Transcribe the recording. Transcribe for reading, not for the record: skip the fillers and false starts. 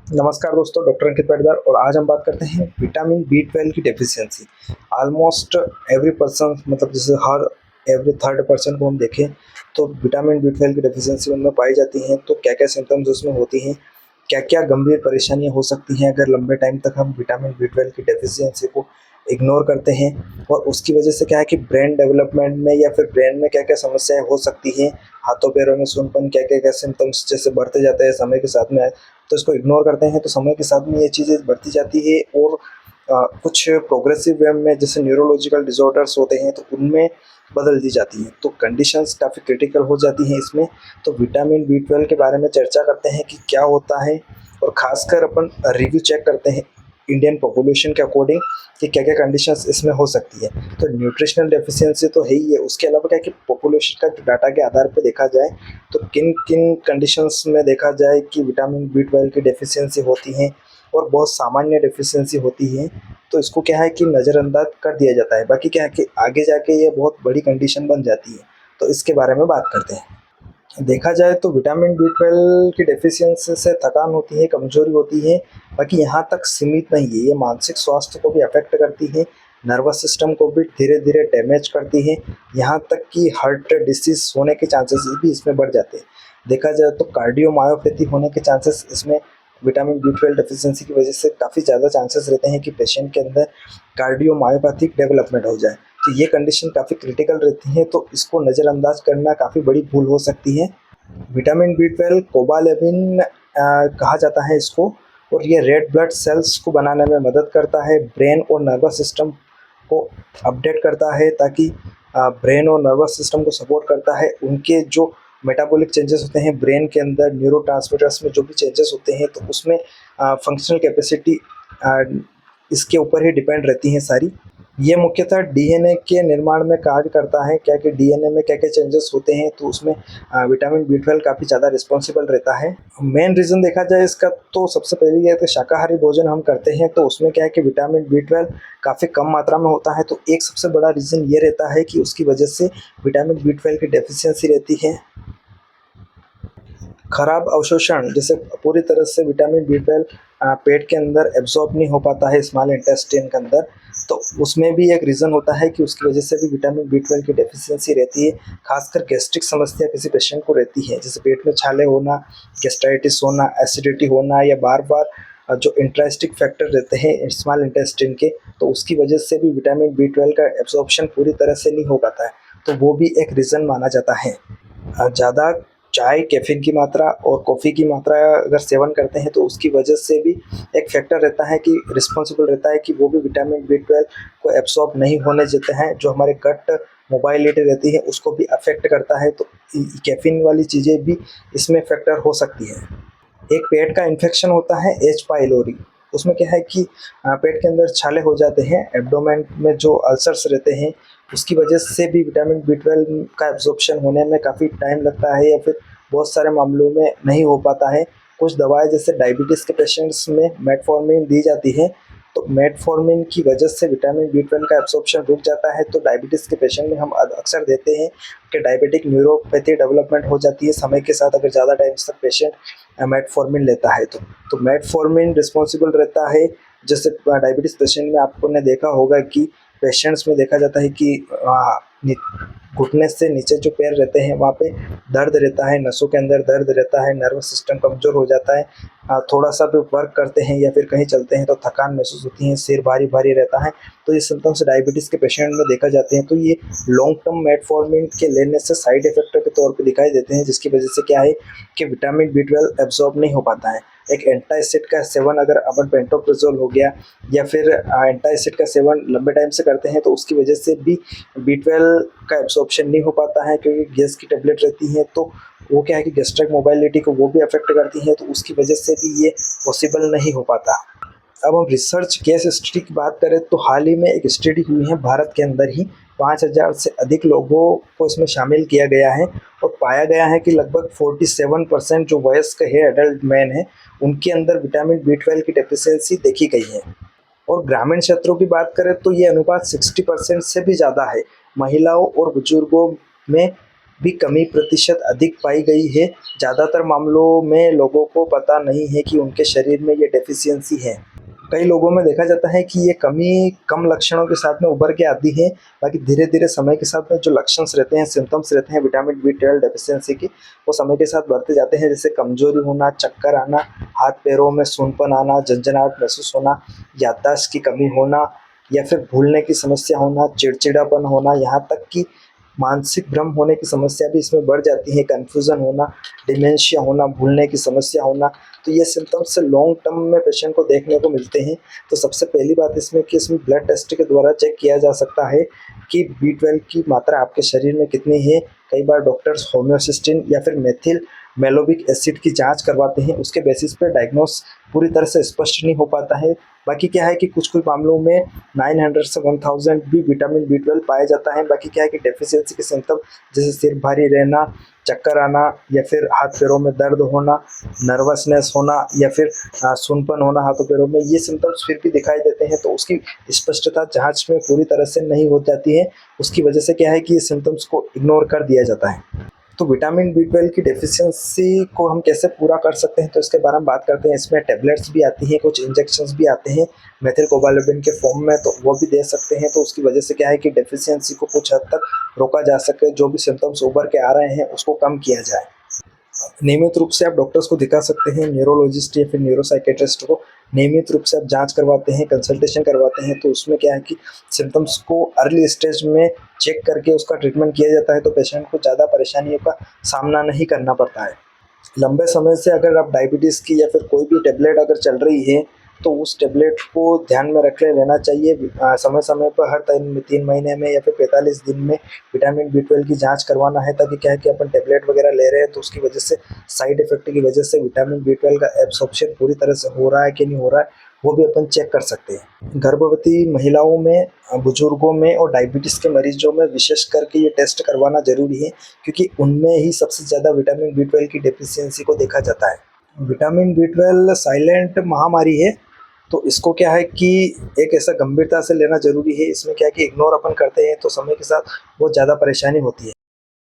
नमस्कार दोस्तों, डॉक्टर अंकित पाटीदार। और आज हम बात करते हैं विटामिन बी 12 की डेफिशिएंसी। ऑलमोस्ट एवरी पर्सन, मतलब जैसे हर एवरी थर्ड पर्सन को हम देखें तो विटामिन बी 12 की डेफिशिएंसी उनमें पाई जाती है। तो क्या क्या सिम्टम्स उसमें होती हैं, क्या क्या गंभीर परेशानियां हो सकती हैं अगर लंबे टाइम तक हम विटामिन बी 12 की डेफिशिएंसी को इग्नोर करते हैं, और उसकी वजह से क्या है कि ब्रेन डेवलपमेंट में या फिर ब्रेन में क्या क्या समस्याएं हो सकती हैं, हाथों पैरों में सूनपन, क्या क्या क्या सिम्टम्स जैसे बढ़ते जाते हैं समय के साथ में। तो इसको इग्नोर करते हैं तो समय के साथ में ये चीज़ें बढ़ती जाती है। और कुछ प्रोग्रेसिव वे में जैसे न्यूरोलॉजिकल डिसऑर्डर्स होते हैं तो उनमें बदल दी जाती है, तो कंडीशंस काफ़ी क्रिटिकल हो जाती हैं इसमें। तो विटामिन बी 12 के बारे में चर्चा करते हैं कि क्या होता है, और ख़ासकर अपन रिव्यू चेक करते हैं इंडियन पॉपुलेशन के अकॉर्डिंग कि क्या क्या कंडीशंस इसमें हो सकती है। तो न्यूट्रिशनल डेफिशिएंसी तो है ही है, उसके अलावा क्या है कि पॉपुलेशन का डाटा के आधार पर देखा जाए तो किन किन कंडीशंस में देखा जाए कि विटामिन बी 12 की डेफिशिएंसी होती है, और बहुत सामान्य डेफिशिएंसी होती है, तो इसको क्या है कि नज़रअंदाज कर दिया जाता है। बाकी क्या है कि आगे जाके ये बहुत बड़ी कंडीशन बन जाती है। तो इसके बारे में बात करते हैं। देखा जाए तो विटामिन बी 12 की डेफिशिएंसी से थकान होती है, कमजोरी होती है। बाकी यहाँ तक सीमित नहीं है, ये मानसिक स्वास्थ्य को भी अफेक्ट करती है, नर्वस सिस्टम को भी धीरे धीरे डैमेज करती है। यहाँ तक कि हार्ट डिसीज होने के चांसेस भी इसमें बढ़ जाते हैं। देखा जाए तो कार्डियोमायोपैथी होने के चांसेस इसमें विटामिन बी 12 डेफिशिएंसी की वजह से काफ़ी ज़्यादा चांसेस रहते हैं कि पेशेंट के अंदर कार्डियोमायोपैथिक डेवलपमेंट हो जाए। तो ये कंडीशन काफ़ी क्रिटिकल रहती है, तो इसको नज़रअंदाज करना काफ़ी बड़ी भूल हो सकती है। विटामिन बी 12 कोबालेविन कहा जाता है इसको, और ये रेड ब्लड सेल्स को बनाने में मदद करता है, ब्रेन और नर्वस सिस्टम को अपडेट करता है, ताकि ब्रेन और नर्वस सिस्टम को सपोर्ट करता है। उनके जो मेटाबॉलिक चेंजेस होते हैं ब्रेन के अंदर, न्यूरोट्रांसमीटर्स में जो भी चेंजेस होते हैं, तो उसमें फंक्शनल कैपेसिटी इसके ऊपर ही डिपेंड रहती हैं सारी। ये मुख्यतः डीएनए के निर्माण में कार्य करता है, क्या कि डीएनए में क्या क्या चेंजेस होते हैं, तो उसमें विटामिन बी 12 काफ़ी ज़्यादा रिस्पॉन्सिबल रहता है। मेन रीज़न देखा जाए इसका तो सबसे पहले ये है कि शाकाहारी भोजन हम करते हैं तो उसमें क्या है कि विटामिन बी 12 काफ़ी कम मात्रा में होता है। तो एक सबसे बड़ा रीज़न ये रहता है कि उसकी वजह से विटामिन बी 12 की डेफिशिएंसी रहती है। खराब अवशोषण, जैसे पूरी तरह से विटामिन बी 12 पेट के अंदर एब्जॉर्ब नहीं हो पाता है स्मॉल इंटेस्टाइन के अंदर, तो उसमें भी एक रीज़न होता है कि उसकी वजह से भी विटामिन बी 12 की डेफिशिएंसी रहती है। खासकर गैस्ट्रिक समस्या किसी पेशेंट को रहती है, जैसे पेट में छाले होना, गैस्ट्राइटिस होना, एसिडिटी होना, या बार बार जो इंट्रास्टिक फैक्टर रहते हैं स्मॉल इंटेस्टाइन के, तो उसकी वजह से भी विटामिन बी 12 का एब्जॉर्प्शन पूरी तरह से नहीं हो पाता है। तो वो भी एक रीज़न माना जाता है। ज़्यादा चाय, कैफ़ीन की मात्रा और कॉफ़ी की मात्रा अगर सेवन करते हैं तो उसकी वजह से भी एक फैक्टर रहता है कि रिस्पॉन्सिबल रहता है कि वो भी विटामिन बी 12 को एब्सॉर्ब नहीं होने देते हैं, जो हमारे गट मोबाइलिटी रहती है उसको भी अफेक्ट करता है। तो कैफ़ीन वाली चीज़ें भी इसमें फैक्टर हो सकती है। एक पेट का इन्फेक्शन होता है एच पाइलोरी, उसमें क्या है कि पेट के अंदर छाले हो जाते हैं, एब्डोमेन में जो अल्सर्स रहते हैं, उसकी वजह से भी विटामिन बी 12 का एब्जॉर्प्शन होने में काफ़ी टाइम लगता है, या फिर बहुत सारे मामलों में नहीं हो पाता है। कुछ दवाएं जैसे डायबिटीज़ के पेशेंट्स में मेटफॉर्मिन दी जाती है, तो मेटफॉर्मिन की वजह से विटामिन बी 12 का एब्जॉर्प्शन रुक जाता है। तो डायबिटीज़ के पेशेंट में हम अक्सर देते हैं कि डायबिटिक न्यूरोपैथी डेवलपमेंट हो जाती है समय के साथ, अगर ज़्यादा टाइम तक पेशेंट मेटफॉर्मिन लेता है तो मेटफॉर्मिन रिस्पॉन्सिबल रहता है। जैसे डायबिटीज़ पेशेंट में आपने देखा होगा कि पेशेंट्स में देखा जाता है कि घुटने से नीचे जो पैर रहते हैं वहाँ पे दर्द रहता है, नसों के अंदर दर्द रहता है, नर्वस सिस्टम कमज़ोर हो जाता है। थोड़ा सा भी वर्क करते हैं या फिर कहीं चलते हैं तो थकान महसूस होती है, सिर भारी भारी रहता है। तो ये सिम्टम्स डायबिटीज़ के पेशेंट में देखा जाते हैं। तो ये लॉन्ग टर्म मेटफॉर्मिन के लेने से साइड इफेक्ट के तौर पे दिखाई देते हैं, जिसकी वजह से क्या है कि विटामिन बी 12 एब्जॉर्ब नहीं हो पाता है। एक एंटासिड का सेवन, अगर अपन पेंटोप्राजोल हो गया या फिर एंटासिड का सेवन लंबे टाइम से करते हैं तो उसकी वजह से भी बी 12 का एब्सॉर्प्शन नहीं हो पाता है, क्योंकि गैस की टेबलेट रहती है तो वो क्या है कि गैस्ट्रिक मोबाइलिटी को वो भी अफेक्ट करती है, तो उसकी वजह से भी ये पॉसिबल नहीं हो पाता। अब हम रिसर्च केस स्टडी की बात करें तो हाल ही में एक स्टडी हुई है भारत के अंदर ही, 5,000 से अधिक लोगों को इसमें शामिल किया गया है, और पाया गया है कि लगभग 47% जो वयस्क है, एडल्ट मैन है, उनके अंदर विटामिन बी 12 की डेफिशिएंसी देखी गई है। और ग्रामीण क्षेत्रों की बात करें तो ये अनुपात 60% से भी ज़्यादा है। महिलाओं और बुजुर्गों में भी कमी प्रतिशत अधिक पाई गई है। ज़्यादातर मामलों में लोगों को पता नहीं है कि उनके शरीर में ये डेफिशिएंसी है। कई लोगों में देखा जाता है कि ये कमी कम लक्षणों के साथ में उभर के आती है, बाकी धीरे-धीरे समय के साथ में जो लक्षण रहते हैं, सिम्पटम्स रहते हैं विटामिन बी12 डेफिशिएंसी के, वो समय के साथ बढ़ते जाते हैं। जैसे कमज़ोरी होना, चक्कर आना, हाथ-पैरों में सूनपन आना, झंझनाहट महसूस होना, याददाश्त की कमी होना या फिर भूलने की समस्या होना, चिड़चिड़ापन होना, यहाँ तक कि मानसिक भ्रम होने की समस्या भी इसमें बढ़ जाती है, कन्फ्यूज़न होना, डिमेंशिया होना, भूलने की समस्या होना। तो ये सिम्पटम्स लॉन्ग टर्म में पेशेंट को देखने को मिलते हैं। तो सबसे पहली बात इसमें कि इसमें ब्लड टेस्ट के द्वारा चेक किया जा सकता है कि बी12 की मात्रा आपके शरीर में कितनी है। कई बार डॉक्टर्स होम्योसिस्टिन या फिर मेथिल मेलोविक एसिड की जांच करवाते हैं, उसके बेसिस पे डायग्नोस पूरी तरह से स्पष्ट नहीं हो पाता है। बाकी क्या है कि कुछ-कुछ मामलों में 900 से 1000 भी विटामिन बी12 पाया जाता है। बाकी क्या है कि डेफिशिएंसी के सिम्पटम जैसे सिर भारी रहना, चक्कर आना या फिर हाथ-पैरों में दर्द होना, नर्वसनेस होना या फिर सूनपन होना हाथों-पैरों में, ये सिम्पटम्स फिर भी दिखाई देते हैं, तो उसकी स्पष्टता जाँच में पूरी तरह से नहीं हो जाती है। उसकी वजह से क्या है कि ये सिम्पटम्स को इग्नोर कर दिया जाता है। तो विटामिन बी12 की डेफिशिएंसी को हम कैसे पूरा कर सकते हैं, तो इसके बारे में बात करते हैं। इसमें टैबलेट्स भी आती हैं, कुछ इंजेक्शंस भी आते हैं मेथिलकोबालेपिन के फॉर्म में, तो वो भी दे सकते हैं। तो उसकी वजह से क्या है कि डेफिशिएंसी को कुछ हद तक रोका जा सके, जो भी सिम्पटम्स उभर के आ रहे हैं उसको कम किया जाए। नियमित रूप से आप डॉक्टर्स को दिखा सकते हैं, न्यूरोलॉजिस्ट या फिर न्यूरोसाइकियाट्रिस्ट को नियमित रूप से आप जांच करवाते हैं, कंसल्टेशन करवाते हैं। तो उसमें क्या है कि सिम्पटम्स को अर्ली स्टेज में चेक करके उसका ट्रीटमेंट किया जाता है, तो पेशेंट को ज़्यादा परेशानियों का सामना नहीं करना पड़ता है। लंबे समय से अगर आप डायबिटीज़ की या फिर कोई भी टेबलेट अगर चल रही है, तो उस टेबलेट को ध्यान में रख लेना चाहिए। समय-समय पर हर 3 महीने में या फिर 45 दिन में विटामिन बी12 की जाँच करवाना है, ताकि क्या है कि अपन टेबलेट वगैरह ले रहे हैं तो उसकी वजह से साइड इफ़ेक्ट की वजह से विटामिन बी12 का एब्सॉर्प्शन पूरी तरह से हो रहा है कि नहीं हो रहा है, वो भी अपन चेक कर सकते हैं। गर्भवती महिलाओं में, बुजुर्गों में और डायबिटीज़ के मरीजों में विशेष करके ये टेस्ट करवाना ज़रूरी है, क्योंकि उनमें ही सबसे ज़्यादा विटामिन बी12 की डेफिशिएंसी को देखा जाता है। विटामिन बी12 साइलेंट महामारी है, तो इसको क्या है कि एक ऐसा गंभीरता से लेना ज़रूरी है। इसमें क्या है कि इग्नोर अपन करते हैं तो समय के साथ बहुत ज़्यादा परेशानी होती है।